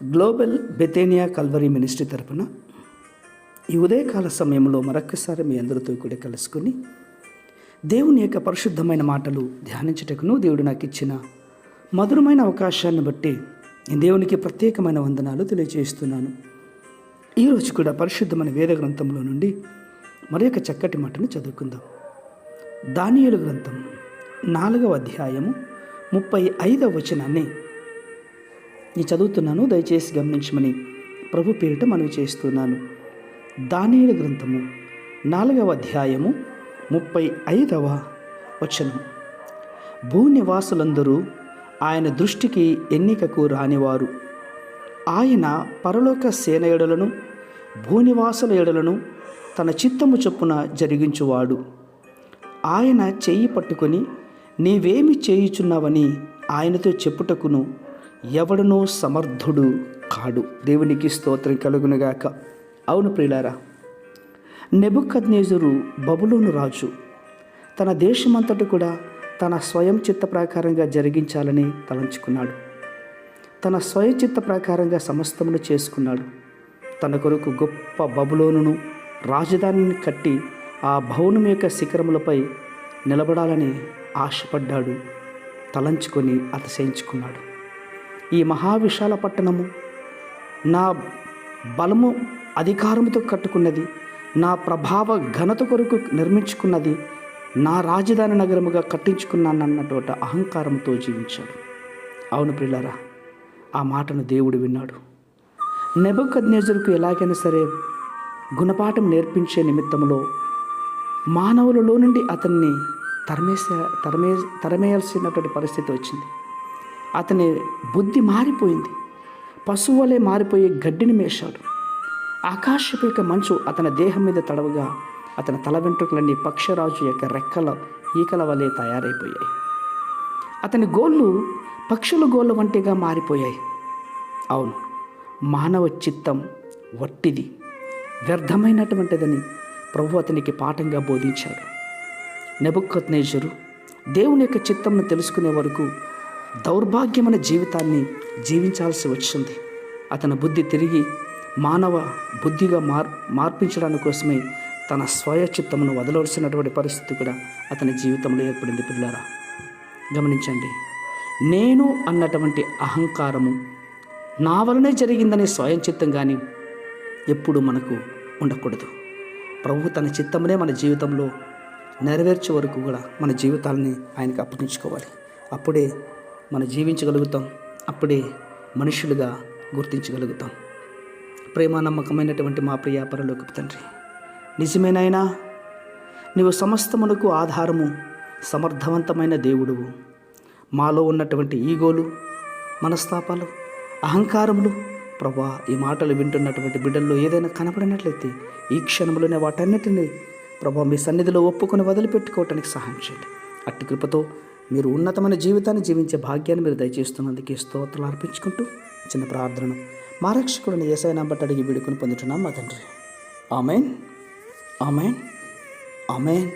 Global బెతేనియా Calvary ministry తరపున ఈ ఉదయకాల సమయంలో మరొక్కసారి మీ అందరితో కూడా కలుసుకొని దేవుని యొక్క పరిశుద్ధమైన మాటలు ధ్యానించుటకును దేవుడు నాకు ఇచ్చిన మధురమైన అవకాశాన్ని బట్టి నేను దేవునికి ప్రత్యేకమైన వందనాలు తెలియజేస్తున్నాను. ఈరోజు కూడా పరిశుద్ధమైన వేద గ్రంథంలో నుండి మరి యొక్క చక్కటి మాటను చదువుకుందాం. దానియేలు గ్రంథం 4వ అధ్యాయము 35వ వచనాన్ని నేను చదువుతున్నాను, దయచేసి గమనించమని ప్రభు పేరిట మనవి చేస్తున్నాను. దానియేలు గ్రంథము 4వ అధ్యాయము 35వ వచనం. భూనివాసులందరూ ఆయన దృష్టికి ఎన్నికకు రానివారు. ఆయన పరలోక సేన ఎడలను భూనివాసుల ఎడలను తన చిత్తము చొప్పున జరిగించువాడు. ఆయన చెయ్యి పట్టుకొని నీవేమి చేయుచున్నావని ఆయనతో చెప్పుటకును ఎవడనూ సమర్థుడు కాడు. దేవునికి స్తోత్రం కలుగునుగాక. అవును ప్రియులారా, నెబుకద్నెజరు బబులోను రాజు తన దేశమంతటి కూడా తన స్వయం చిత్త ప్రకారంగా జరిగించాలని తలంచుకున్నాడు. తన స్వయం చిత్త ప్రకారంగా సమస్తమును చేసుకున్నాడు. తన కొరకు గొప్ప బబులోనును రాజధానిని కట్టి ఆ భవనం యొక్క శిఖరములపై నిలబడాలని ఆశపడ్డాడు. తలంచుకొని అతిశయించుకున్నాడు. ఈ మహావిశాల పట్టణము నా బలము అధికారముతో కట్టుకున్నది, నా ప్రభావ ఘనత కొరకు నిర్మించుకున్నది, నా రాజధాని నగరముగా కట్టించుకున్నానన్నటువంటి అహంకారంతో జీవించాడు. అవును ప్రియులారా, ఆ మాటను దేవుడు విన్నాడు. నెబుకద్నెజరుకు ఎలాగైనా సరే గుణపాఠం నేర్పించే నిమిత్తములో మానవులలో నుండి అతన్ని తరమేయాల్సినటువంటి పరిస్థితి వచ్చింది. అతని బుద్ధి మారిపోయింది. పశువు వలె మారిపోయి గడ్డిని మేశాడు. ఆకాశపు యొక్క మంచు అతని దేహం మీద తడవగా అతని తల వెంట్రుకలన్నీ పక్షరాజు యొక్క రెక్కల ఈకల వలె తయారైపోయాయి. అతని గోళ్ళు పక్షుల గోళ్ళ వంటిగా మారిపోయాయి. అవును, మానవ చిత్తం వట్టిది, వ్యర్థమైనటువంటిదని ప్రభు అతనికి పాఠంగా బోధించాడు. నెబుకద్నెజరు దేవుని యొక్క చిత్తంను తెలుసుకునే వరకు దౌర్భాగ్యమైన జీవితాన్ని జీవించాల్సి వచ్చింది. అతని బుద్ధి తిరిగి మానవ బుద్ధిగా మార్పించడానికి కోసమే తన స్వయ చిత్తమును వదలవలసినటువంటి పరిస్థితి కూడా అతని జీవితంలో ఏర్పడింది. పిల్లారా గమనించండి, నేను అన్నటువంటి అహంకారము నా వలనే జరిగిందనే స్వయం చిత్తం కానీ ఎప్పుడు మనకు ఉండకూడదు. ప్రభు తన చిత్తమునే మన జీవితంలో నెరవేర్చే వరకు కూడా మన జీవితాలని ఆయనకు అప్పగించుకోవాలి. అప్పుడే మనం జీవించగలుగుతాం. అప్పుడే మనుషులుగా గుర్తించగలుగుతాం. ప్రేమ నమ్మకమైనటువంటి మా ప్రియ పరలోకపు తండ్రి, నిజమేనైనా నీవు సమస్తమునకు ఆధారము, సమర్థవంతమైన దేవుడువు. మాలో ఉన్నటువంటి ఈగోలు, మనస్తాపాలు, అహంకారములు ప్రభా, ఈ మాటలు వింటున్నటువంటి బిడ్డల్లో ఏదైనా కనపడినట్లయితే ఈ క్షణంలోనే వాటన్నిటిని ప్రభా మీ సన్నిధిలో ఒప్పుకొని వదిలిపెట్టుకోవటానికి సహాయం చేయండి. అట్టి కృపతో మీరు ఉన్నతమైన జీవితాన్ని జీవించే భాగ్యాన్ని మీరు దయచేస్తున్నందుకు స్తోత్రాలు అర్పించుకుంటూ చిన్న ప్రార్థనను మా రక్షకుడిని యేసయ్య బట్టి అడిగి వేడుకొని పొందుతున్నాం మా తండ్రి. Amen, amen, amen.